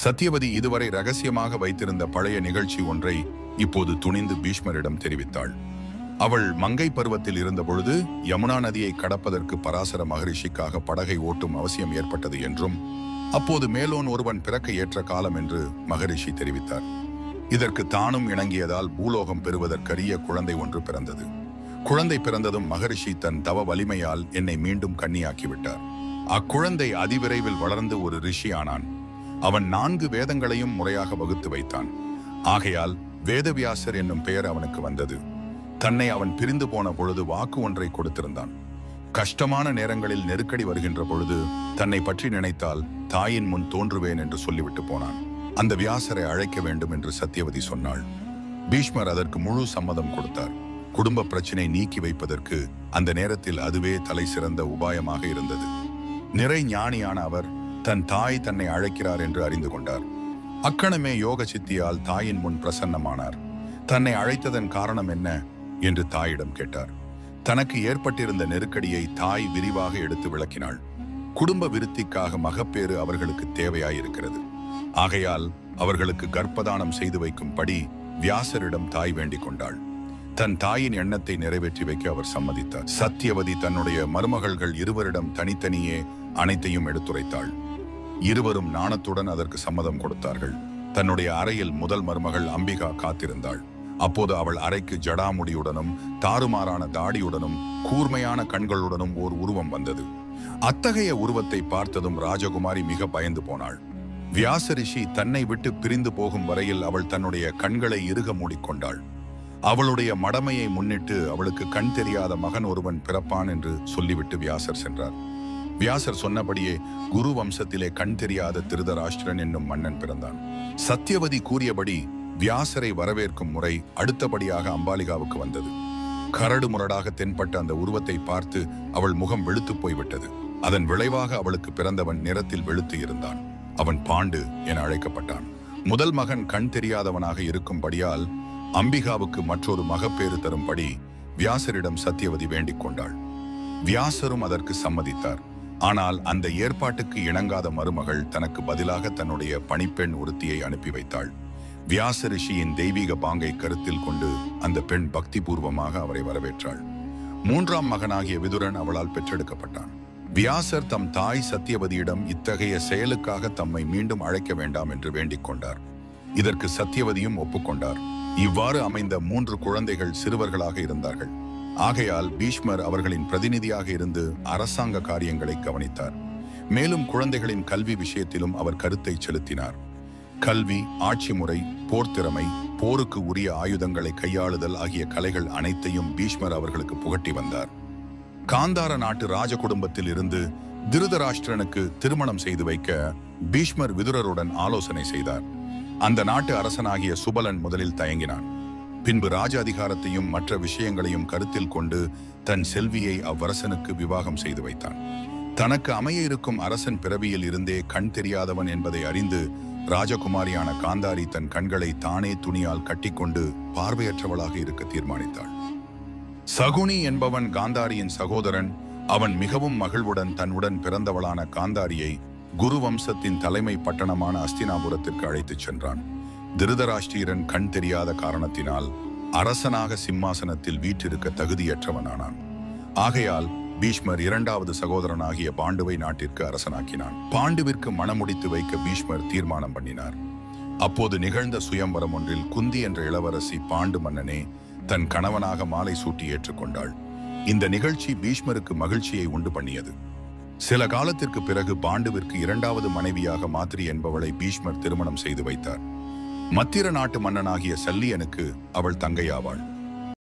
சத்தியவதி இதுவரை ரகசியமாக வைத்திருந்த பழைய நிகழ்ச்சி ஒன்றை இப்போது துணிந்து பீஷ்மரிடம் தெரிவித்தாள். அவள் மங்கை பருவத்தில் இருந்தபொழுது யமுனா நதியை கடப்பதற்கு பராசர மகரிஷிக்காக படகை ஓட்டும் அவசியம் ஏற்பட்டது என்றும் அப்போது மேலோன் ஒருவன் பிறக்க ஏற்ற காலம் என்று மகரிஷி தெரிவித்தார். இதற்கு தானும் இணங்கியதால் பூலோகம் பெறுவதற்கரிய குழந்தை ஒன்று பிறந்தது. குழந்தை பிறந்ததும் மகரிஷி தன் தவ வலிமையால் என்னை மீண்டும் கன்னியாக்கிவிட்டார். அக்குழந்தை அதிவிரைவில் வளர்ந்து ஒரு ரிஷி ஆனான். அவன் 4 வேதங்களையும் முறையாக வகுத்து வைத்தான். ஆகையால் வேதவியாசர் என்னும் பெயர் அவனுக்கு வந்தது. தன்னை அவன் பிரிந்து போன பொழுது வாக்கு ஒன்றை கொடுத்திருந்தான். கஷ்டமான நேரங்களில் நெருக்கடி வருகின்ற பொழுது தன்னை பற்றி நினைத்தால் தாயின் முன் தோன்றுவேன் என்று சொல்லிவிட்டு போனான். அந்த வியாசரை அழைக்க வேண்டும் என்று சத்தியவதி சொன்னாள். பீஷ்மர் அதற்கு முழு சம்மதம் கொடுத்தார். குடும்ப பிரச்சினை நீக்கி வைப்பதற்கு அந்த நேரத்தில் அதுவே தலை சிறந்த உபாயமாக இருந்தது. நிறை ஞானியான அவர் தன் தாய் தன்னை அழைக்கிறார் என்று அறிந்து கொண்டார். அக்கணமே யோக சித்தியால் தாயின் முன் பிரசன்னமானார். தன்னை அழைத்ததன் காரணம் என்ன என்று தாயிடம் கேட்டார். தனக்கு ஏற்பட்டிருந்த நெருக்கடியை தாய் விரிவாக எடுத்து விளக்கினாள். குடும்ப விருத்திக்காக மகப்பேறு அவர்களுக்கு தேவையாயிருக்கிறது. ஆகையால் அவர்களுக்கு கர்ப்பதானம் செய்து வைக்கும்படி வியாசரிடம் தாய் வேண்டிக் கொண்டாள். தன் தாயின் எண்ணத்தை நிறைவேற்றி வைக்க அவர் சம்மதித்தார். சத்தியவதி தன்னுடைய மருமகள்கள் இருவரிடம் தனித்தனியே அனைத்தையும் எடுத்துரைத்தாள். இருவரும் நாணத்துடன் அதற்கு சம்மதம் கொடுத்தார்கள். தன்னுடைய அறையில் முதல் மருமகள் அம்பிகா காத்திருந்தாள். அப்போது அவள் அறைக்கு ஜடாமுடியுடனும் தாறுமாறான தாடியுடனும் கூர்மையான கண்களுடனும் ஓர் உருவம் வந்தது. அத்தகைய உருவத்தை பார்த்ததும் ராஜகுமாரி மிக பயந்து போனாள். வியாசரிஷி தன்னை விட்டு பிரிந்து போகும் வரையில் அவள் தன்னுடைய கண்களை இறுக மூடிக்கொண்டாள். அவளுடைய மடமையை முன்னிட்டு அவளுக்கு கண் தெரியாத மகன் ஒருவன் பிறப்பான் என்று சொல்லிவிட்டு வியாசர் சென்றார். வியாசர் சொன்னபடியே குரு வம்சத்திலே கண் தெரியாத திருதராஷ்டிரன் என்னும் மன்னன் பிறந்தான். சத்தியவதி கூறியபடி வியாசரை வரவேற்கும் முறை அடுத்தபடியாக அம்பாலிகாவுக்கு வந்தது. கரடு முரடாக தென்பட்ட அந்த உருவத்தை பார்த்து அவள் முகம் வெளுத்து போய்விட்டது. அதன் விளைவாக அவளுக்கு பிறந்தவன் நிறத்தில் வெளுத்து இருந்தான். அவன் பாண்டு என அழைக்கப்பட்டான். முதல் மகன் கண் தெரியாதவனாக இருக்கும்படியால் அம்பிகாவுக்கு மற்றொரு மகப்பேறு தரும்படி வியாசரிடம் சத்தியவதி வேண்டிக் கொண்டாள். வியாசரும் அதற்கு சம்மதித்தார். ஆனால் அந்த ஏற்பாட்டுக்கு இணங்காத மருமகள் தனக்கு பதிலாக தன்னுடைய பணிப்பெண் ஒருத்தியை அனுப்பி வைத்தாள். வியாச ரிஷியின் தெய்வீக பாங்கை கருத்தில் கொண்டு அந்த பெண் பக்தி பூர்வமாக அவரை வரவேற்றாள். 3ஆம் மகனாகிய விதுரன் அவளால் பெற்றெடுக்கப்பட்டான். வியாசர் தம் தாய் சத்தியவதியிடம் இத்தகைய செயலுக்காக தம்மை மீண்டும் அழைக்க வேண்டாம் என்று வேண்டிக் கொண்டார். இதற்கு சத்தியவதியும் ஒப்புக்கொண்டார். இவ்வாறு அமைந்த 3 குழந்தைகள் சிறுவர்களாக இருந்தார்கள். ஆகையால் பீஷ்மர் அவர்களின் பிரதிநிதியாக இருந்து அரசாங்க காரியங்களை கவனித்தார். மேலும் குழந்தைகளின் கல்வி விஷயத்திலும் அவர் கருத்தை செலுத்தினார். கல்வி, ஆட்சி முறை, போர்த்திறமை, போருக்கு உரிய ஆயுதங்களை கையாளுதல் ஆகிய கலைகள் அனைத்தையும் பீஷ்மர் அவர்களுக்கு புகட்டி வந்தார். காந்தார நாட்டு ராஜ குடும்பத்தில் இருந்து திருதராஷ்டிரனுக்கு திருமணம் செய்து வைக்க பீஷ்மர் விதுரருடன் ஆலோசனை செய்தார். அந்த நாட்டு அரசனாகிய சுபலன் முதலில் தயங்கினான். பின்பு ராஜ அதிகாரத்தையும் மற்ற விஷயங்களையும் கருத்தில் கொண்டு தன் செல்வியை அவ்வரசனுக்கு விவாகம் செய்து வைத்தான். தனக்கு அமைய இருக்கும் அரசன் பிறவியில் இருந்தே கண் தெரியாதவன் என்பதை அறிந்து ராஜகுமாரியான காந்தாரி தன் கண்களை தானே துணியால் கட்டிக்கொண்டு பார்வையற்றவளாக இருக்க தீர்மானித்தாள். சகுனி என்பவன் காந்தாரியின் சகோதரன். அவன் மிகவும் மகிழ்வுடன் தன்னுடன் பிறந்தவளான காந்தாரியை குரு வம்சத்தின் தலைமை பட்டணமான அஸ்தினாபுரத்திற்கு அழைத்துச் சென்றான். திருதராஷ்டிரன் கண் தெரியாத காரணத்தினால் அரசனாக சிம்மாசனத்தில் வீற்றிருக்க தகுதியற்றவனானான். ஆகையால் பீஷ்மர் 2வது சகோதரனாகிய பாண்டுவை நாட்டிற்கு அரசனாக்கினான். பாண்டுவிற்கு மணமுடித்து வைக்க பீஷ்மர் தீர்மானம் பண்ணினார். அப்போது நிகழ்ந்த சுயம்வரம் ஒன்றில் குந்தி என்ற இளவரசி பாண்டு மன்னனே தன் கணவனாக மாலை சூட்டி ஏற்றுக்கொண்டாள். இந்த நிகழ்ச்சி பீஷ்மருக்கு மகிழ்ச்சியை உண்டு பண்ணியது. சில காலத்திற்கு பிறகு பாண்டுவிற்கு 2வது மனைவியாக மாத்ரி என்பவளை பீஷ்மர் திருமணம் செய்து வைத்தார். மத்திர நாட்டு மன்னனாகிய சல்லியனுக்கு அவள் தங்கையாவாள்.